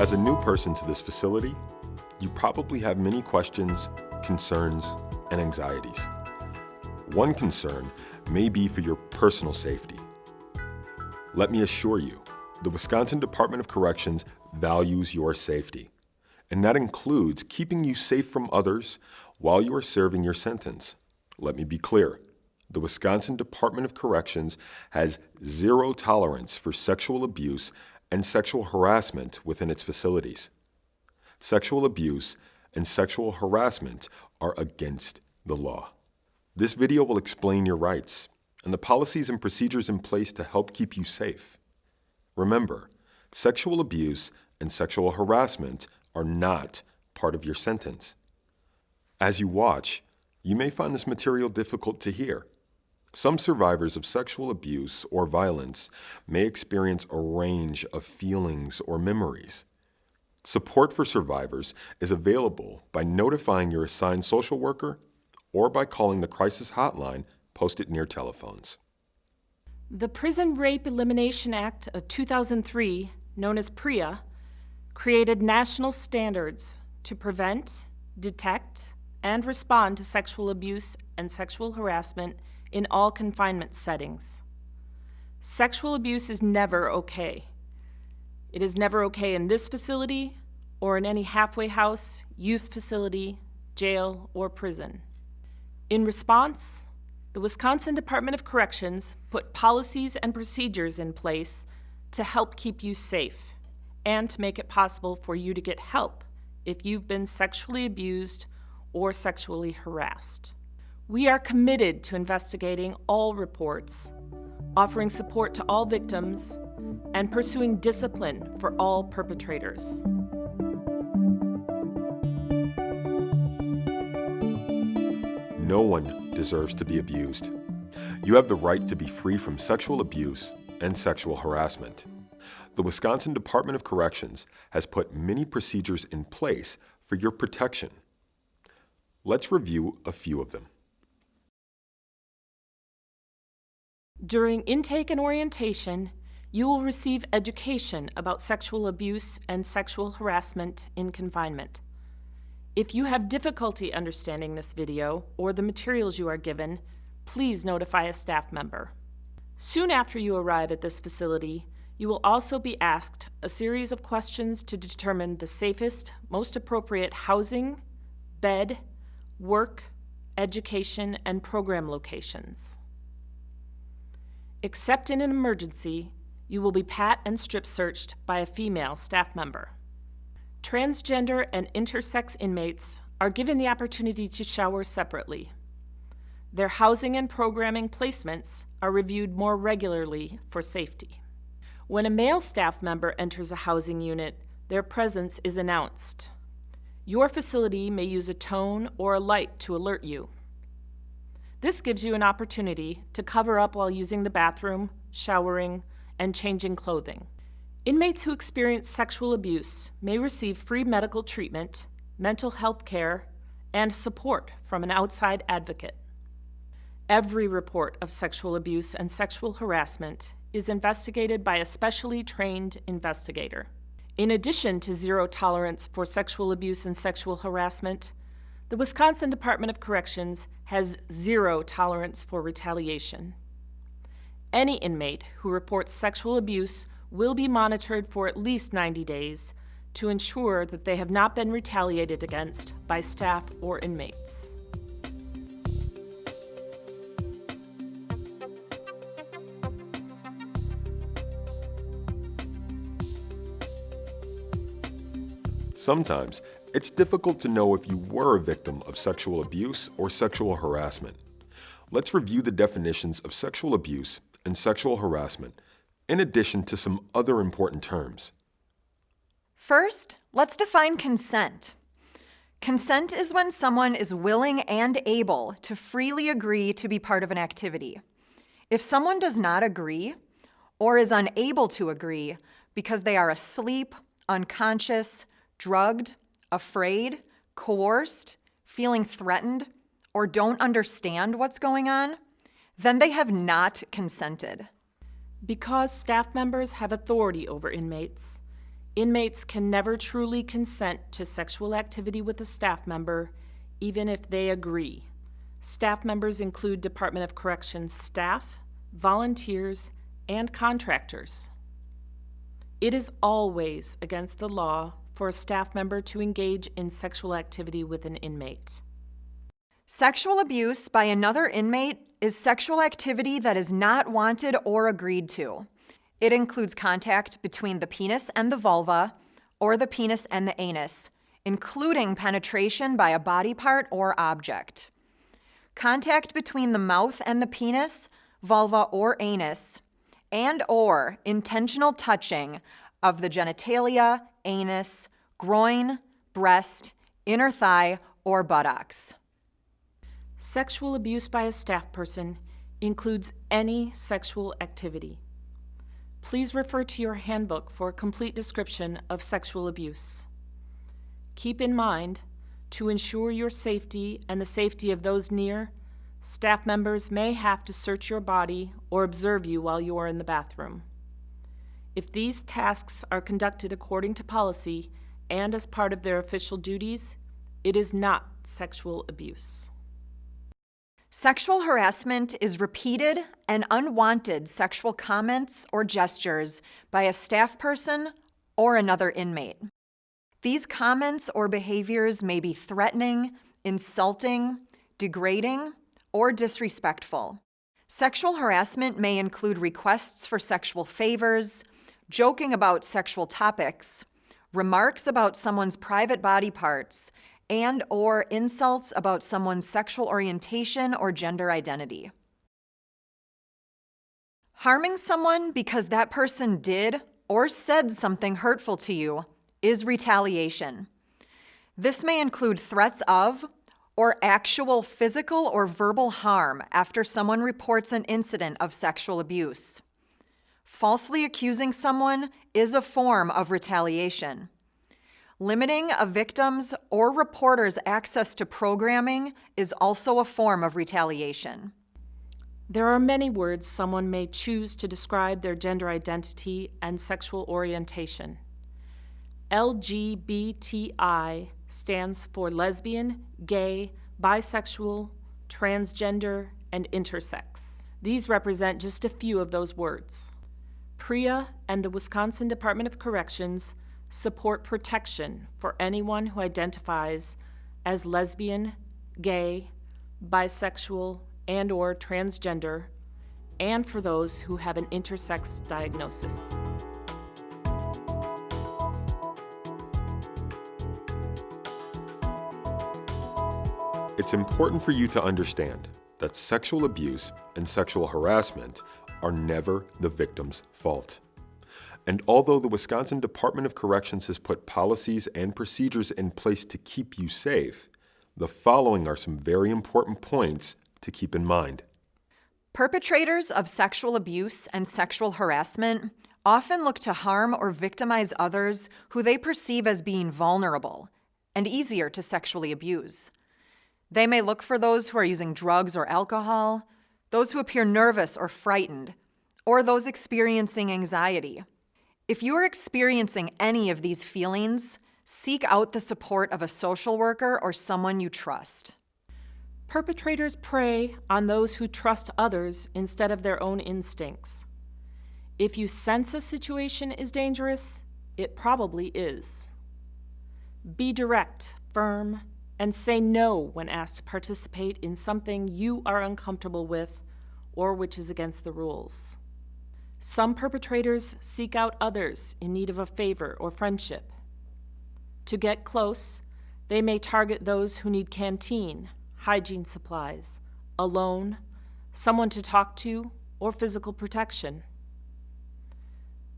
As a new person to this facility, you probably have many questions, concerns, and anxieties. One concern may be for your personal safety. Let me assure you, the Wisconsin Department of Corrections values your safety, and that includes keeping you safe from others while you are serving your sentence. Let me be clear. The Wisconsin Department of Corrections has zero tolerance for sexual abuse and sexual harassment within its facilities. Sexual abuse and sexual harassment are against the law. This video will explain your rights and the policies and procedures in place to help keep you safe. Remember, sexual abuse and sexual harassment are not part of your sentence. As you watch, you may find this material difficult to hear. Some survivors of sexual abuse or violence may experience a range of feelings or memories. Support for survivors is available by notifying your assigned social worker or by calling the crisis hotline posted near telephones. The Prison Rape Elimination Act of 2003, known as PREA, created national standards to prevent, detect, and respond to sexual abuse and sexual harassment in all confinement settings. Sexual abuse is never okay. It is never okay in this facility or in any halfway house, youth facility, jail, or prison. In response, the Wisconsin Department of Corrections put policies and procedures in place to help keep you safe and to make it possible for you to get help if you've been sexually abused or sexually harassed. We are committed to investigating all reports, offering support to all victims, and pursuing discipline for all perpetrators. No one deserves to be abused. You have the right to be free from sexual abuse and sexual harassment. The Wisconsin Department of Corrections has put many procedures in place for your protection. Let's review a few of them. During intake and orientation, you will receive education about sexual abuse and sexual harassment in confinement. If you have difficulty understanding this video or the materials you are given, please notify a staff member. Soon after you arrive at this facility, you will also be asked a series of questions to determine the safest, most appropriate housing, bed, work, education, and program locations. Except in an emergency, you will be pat and strip searched by a female staff member. Transgender and intersex inmates are given the opportunity to shower separately. Their housing and programming placements are reviewed more regularly for safety. When a male staff member enters a housing unit, their presence is announced. Your facility may use a tone or a light to alert you. This gives you an opportunity to cover up while using the bathroom, showering, and changing clothing. Inmates who experience sexual abuse may receive free medical treatment, mental health care, and support from an outside advocate. Every report of sexual abuse and sexual harassment is investigated by a specially trained investigator. In addition to zero tolerance for sexual abuse and sexual harassment, the Wisconsin Department of Corrections has zero tolerance for retaliation. Any inmate who reports sexual abuse will be monitored for at least 90 days to ensure that they have not been retaliated against by staff or inmates. Sometimes, it's difficult to know if you were a victim of sexual abuse or sexual harassment. Let's review the definitions of sexual abuse and sexual harassment, in addition to some other important terms. First, let's define consent. Consent is when someone is willing and able to freely agree to be part of an activity. If someone does not agree or is unable to agree because they are asleep, unconscious, drugged, afraid, coerced, feeling threatened, or don't understand what's going on, then they have not consented. Because staff members have authority over inmates, Inmates can never truly consent to sexual activity with a staff member, even if they agree. Staff members include Department of Corrections staff, volunteers, and contractors. It is always against the law for a staff member to engage in sexual activity with an inmate. Sexual abuse by another inmate is sexual activity that is not wanted or agreed to. It includes contact between the penis and the vulva, or the penis and the anus, including penetration by a body part or object. Contact between the mouth and the penis, vulva, or anus, and/or intentional touching of the genitalia, anus, groin, breast, inner thigh, or buttocks. Sexual abuse by a staff person includes any sexual activity. Please refer to your handbook for a complete description of sexual abuse. Keep in mind, to ensure your safety and the safety of those near, staff members may have to search your body or observe you while you are in the bathroom. If these tasks are conducted according to policy and as part of their official duties, it is not sexual abuse. Sexual harassment is repeated and unwanted sexual comments or gestures by a staff person or another inmate. These comments or behaviors may be threatening, insulting, degrading, or disrespectful. Sexual harassment may include requests for sexual favors, joking about sexual topics, remarks about someone's private body parts, and/or insults about someone's sexual orientation or gender identity. Harming someone because that person did or said something hurtful to you is retaliation. This may include threats of or actual physical or verbal harm after someone reports an incident of sexual abuse. Falsely accusing someone is a form of retaliation. Limiting a victim's or reporter's access to programming is also a form of retaliation. There are many words someone may choose to describe their gender identity and sexual orientation. LGBTI stands for lesbian, gay, bisexual, transgender, and intersex. These represent just a few of those words. PREA and the Wisconsin Department of Corrections support protection for anyone who identifies as lesbian, gay, bisexual, and/or transgender, and for those who have an intersex diagnosis. It's important for you to understand that sexual abuse and sexual harassment are never the victim's fault. And although the Wisconsin Department of Corrections has put policies and procedures in place to keep you safe, the following are some very important points to keep in mind. Perpetrators of sexual abuse and sexual harassment often look to harm or victimize others who they perceive as being vulnerable and easier to sexually abuse. They may look for those who are using drugs or alcohol, those who appear nervous or frightened, or those experiencing anxiety. If you are experiencing any of these feelings, seek out the support of a social worker or someone you trust. Perpetrators prey on those who trust others instead of their own instincts. If you sense a situation is dangerous, it probably is. Be direct, firm, and say no when asked to participate in something you are uncomfortable with or which is against the rules. Some perpetrators seek out others in need of a favor or friendship. To get close, they may target those who need canteen, hygiene supplies, a loan, someone to talk to, or physical protection.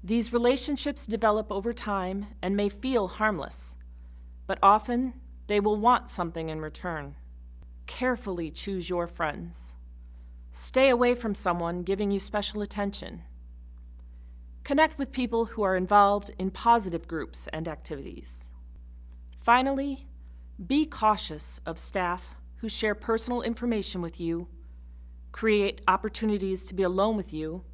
These relationships develop over time and may feel harmless, but often they will want something in return. Carefully choose your friends. Stay away from someone giving you special attention. Connect with people who are involved in positive groups and activities. Finally, be cautious of staff who share personal information with you, create opportunities to be alone with you,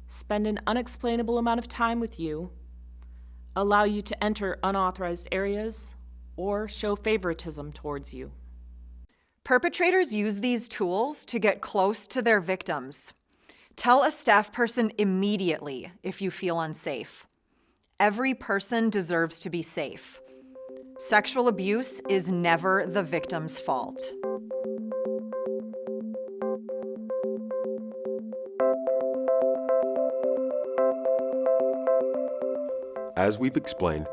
spend an unexplainable amount of time with you, allow you to enter unauthorized areas, or show favoritism towards you. Perpetrators use these tools to get close to their victims. Tell a staff person immediately if you feel unsafe. Every person deserves to be safe. Sexual abuse is never the victim's fault. As we've explained,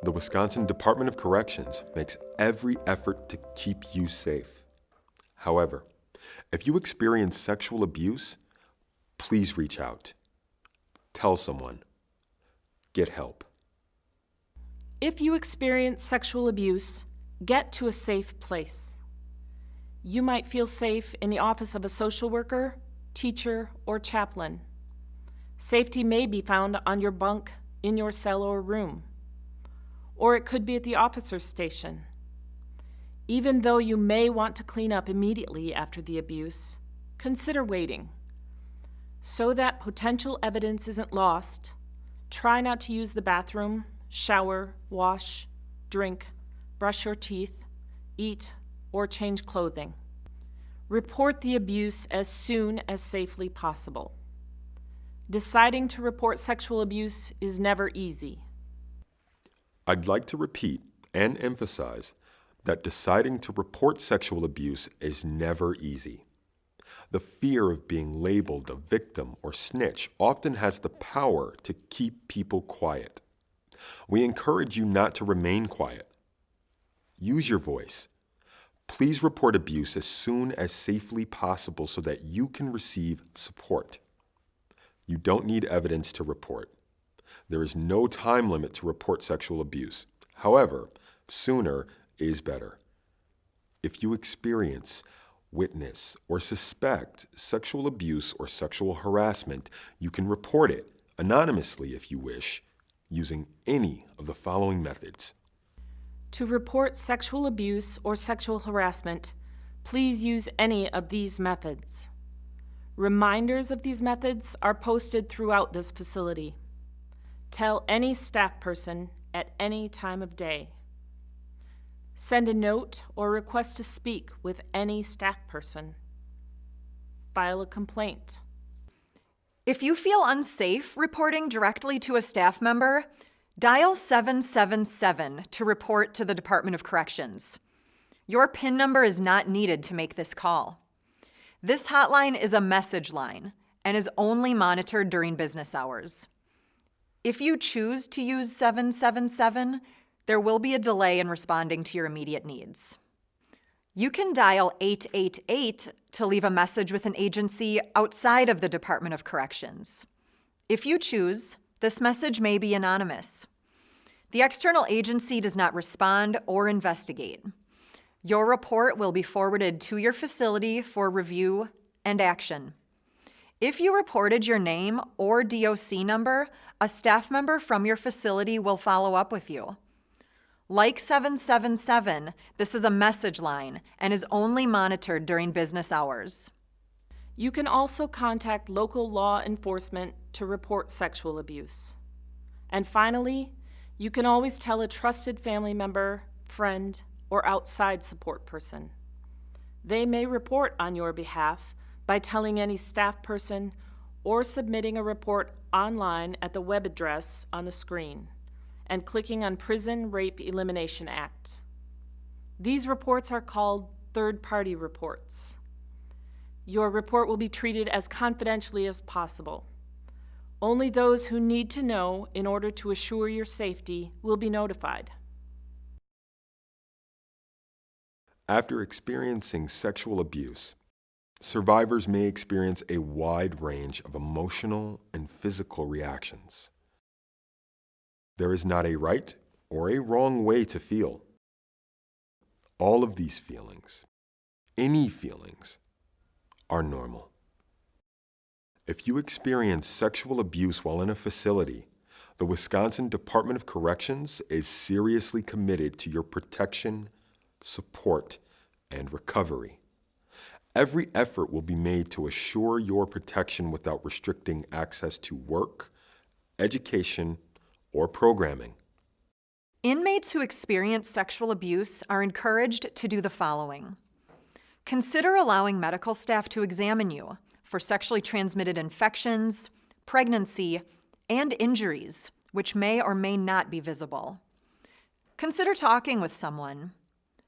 the Wisconsin Department of Corrections makes every effort to keep you safe. However, if you experience sexual abuse, please reach out. Tell someone. Get help. If you experience sexual abuse, get to a safe place. You might feel safe in the office of a social worker, teacher, or chaplain. Safety may be found on your bunk, in your cell or room, or it could be at the officer's station. Even though you may want to clean up immediately after the abuse, consider waiting. So that potential evidence isn't lost, try not to use the bathroom, shower, wash, drink, brush your teeth, eat, or change clothing. Report the abuse as soon as safely possible. Deciding to report sexual abuse is never easy. I'd like to repeat and emphasize that deciding to report sexual abuse is never easy. The fear of being labeled a victim or snitch often has the power to keep people quiet. We encourage you not to remain quiet. Use your voice. Please report abuse as soon as safely possible so that you can receive support. You don't need evidence to report. There is no time limit to report sexual abuse. However, sooner is better. If you experience, witness, or suspect sexual abuse or sexual harassment, you can report it anonymously if you wish, using any of the following methods. To report sexual abuse or sexual harassment, please use any of these methods. Reminders of these methods are posted throughout this facility. Tell any staff person at any time of day. Send a note or request to speak with any staff person. File a complaint. If you feel unsafe reporting directly to a staff member, dial 777 to report to the Department of Corrections. Your PIN number is not needed to make this call. This hotline is a message line and is only monitored during business hours. If you choose to use 777, there will be a delay in responding to your immediate needs. You can dial 888 to leave a message with an agency outside of the Department of Corrections. If you choose, this message may be anonymous. The external agency does not respond or investigate. Your report will be forwarded to your facility for review and action. If you reported your name or DOC number, a staff member from your facility will follow up with you. Like 777, this is a message line and is only monitored during business hours. You can also contact local law enforcement to report sexual abuse. And finally, you can always tell a trusted family member, friend, or outside support person. They may report on your behalf by telling any staff person or submitting a report online at the web address on the screen and clicking on Prison Rape Elimination Act. These reports are called third-party reports. Your report will be treated as confidentially as possible. Only those who need to know in order to assure your safety will be notified. After experiencing sexual abuse, survivors may experience a wide range of emotional and physical reactions. There is not a right or a wrong way to feel. All of these feelings, any feelings, are normal. If you experience sexual abuse while in a facility, the Wisconsin Department of Corrections is seriously committed to your protection, support, and recovery. Every effort will be made to assure your protection without restricting access to work, education, or programming. Inmates who experience sexual abuse are encouraged to do the following. Consider allowing medical staff to examine you for sexually transmitted infections, pregnancy, and injuries, which may or may not be visible. Consider talking with someone.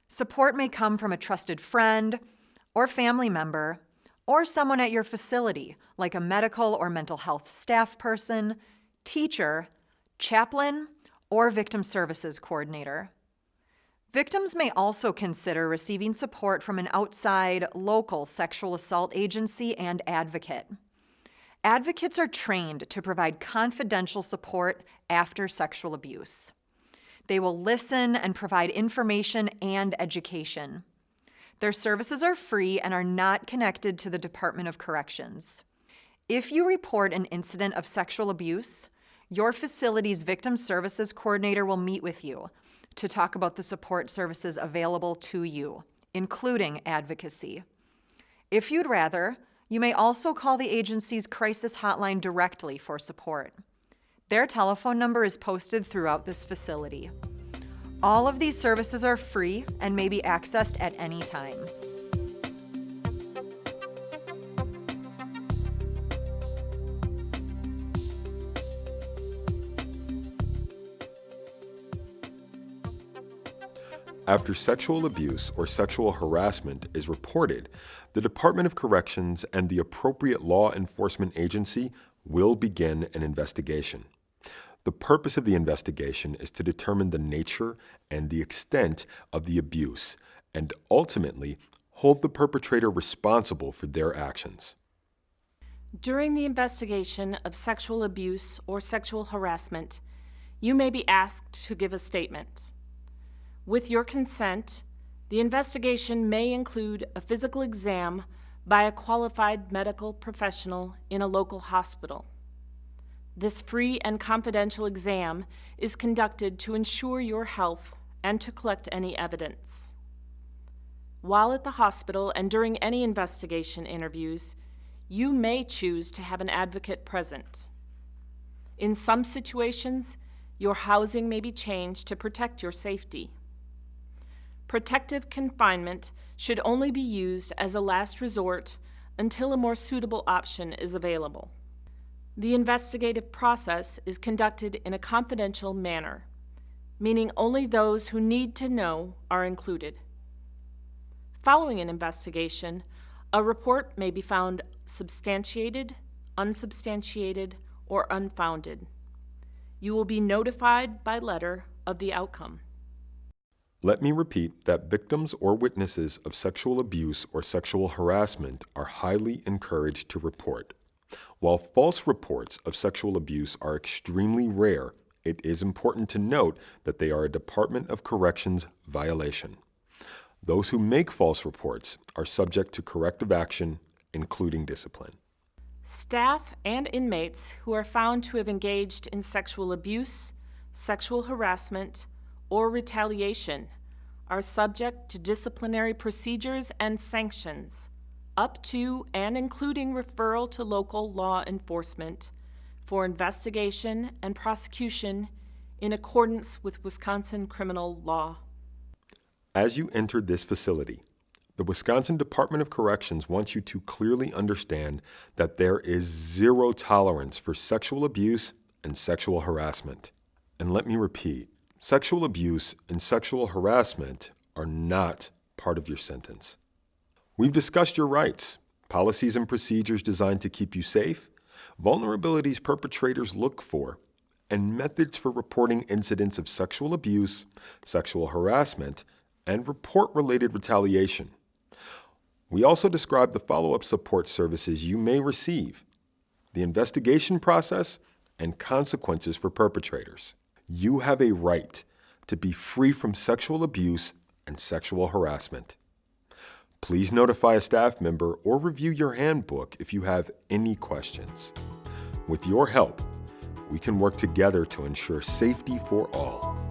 Support may come from a trusted friend or family member or someone at your facility, like a medical or mental health staff person, teacher, chaplain, or victim services coordinator. Victims may also consider receiving support from an outside, local sexual assault agency and advocate. Advocates are trained to provide confidential support after sexual abuse. They will listen and provide information and education. Their services are free and are not connected to the Department of Corrections. If you report an incident of sexual abuse, your facility's victim services coordinator will meet with you to talk about the support services available to you, including advocacy. If you'd rather, you may also call the agency's crisis hotline directly for support. Their telephone number is posted throughout this facility. All of these services are free and may be accessed at any time. After sexual abuse or sexual harassment is reported, the Department of Corrections and the appropriate law enforcement agency will begin an investigation. The purpose of the investigation is to determine the nature and the extent of the abuse and ultimately hold the perpetrator responsible for their actions. During the investigation of sexual abuse or sexual harassment, you may be asked to give a statement. With your consent, the investigation may include a physical exam by a qualified medical professional in a local hospital. This free and confidential exam is conducted to ensure your health and to collect any evidence. While at the hospital and during any investigation interviews, you may choose to have an advocate present. In some situations, your housing may be changed to protect your safety. Protective confinement should only be used as a last resort until a more suitable option is available. The investigative process is conducted in a confidential manner, meaning only those who need to know are included. Following an investigation, a report may be found substantiated, unsubstantiated, or unfounded. You will be notified by letter of the outcome. Let me repeat that victims or witnesses of sexual abuse or sexual harassment are highly encouraged to report. While false reports of sexual abuse are extremely rare, it is important to note that they are a Department of Corrections violation. Those who make false reports are subject to corrective action, including discipline. Staff and inmates who are found to have engaged in sexual abuse, sexual harassment, or retaliation are subject to disciplinary procedures and sanctions, up to and including referral to local law enforcement for investigation and prosecution in accordance with Wisconsin criminal law. As you enter this facility, the Wisconsin Department of Corrections wants you to clearly understand that there is zero tolerance for sexual abuse and sexual harassment. And let me repeat, sexual abuse and sexual harassment are not part of your sentence. We've discussed your rights, policies and procedures designed to keep you safe, vulnerabilities perpetrators look for, and methods for reporting incidents of sexual abuse, sexual harassment, and report-related retaliation. We also described the follow-up support services you may receive, the investigation process, and consequences for perpetrators. You have a right to be free from sexual abuse and sexual harassment. Please notify a staff member or review your handbook if you have any questions. With your help, we can work together to ensure safety for all.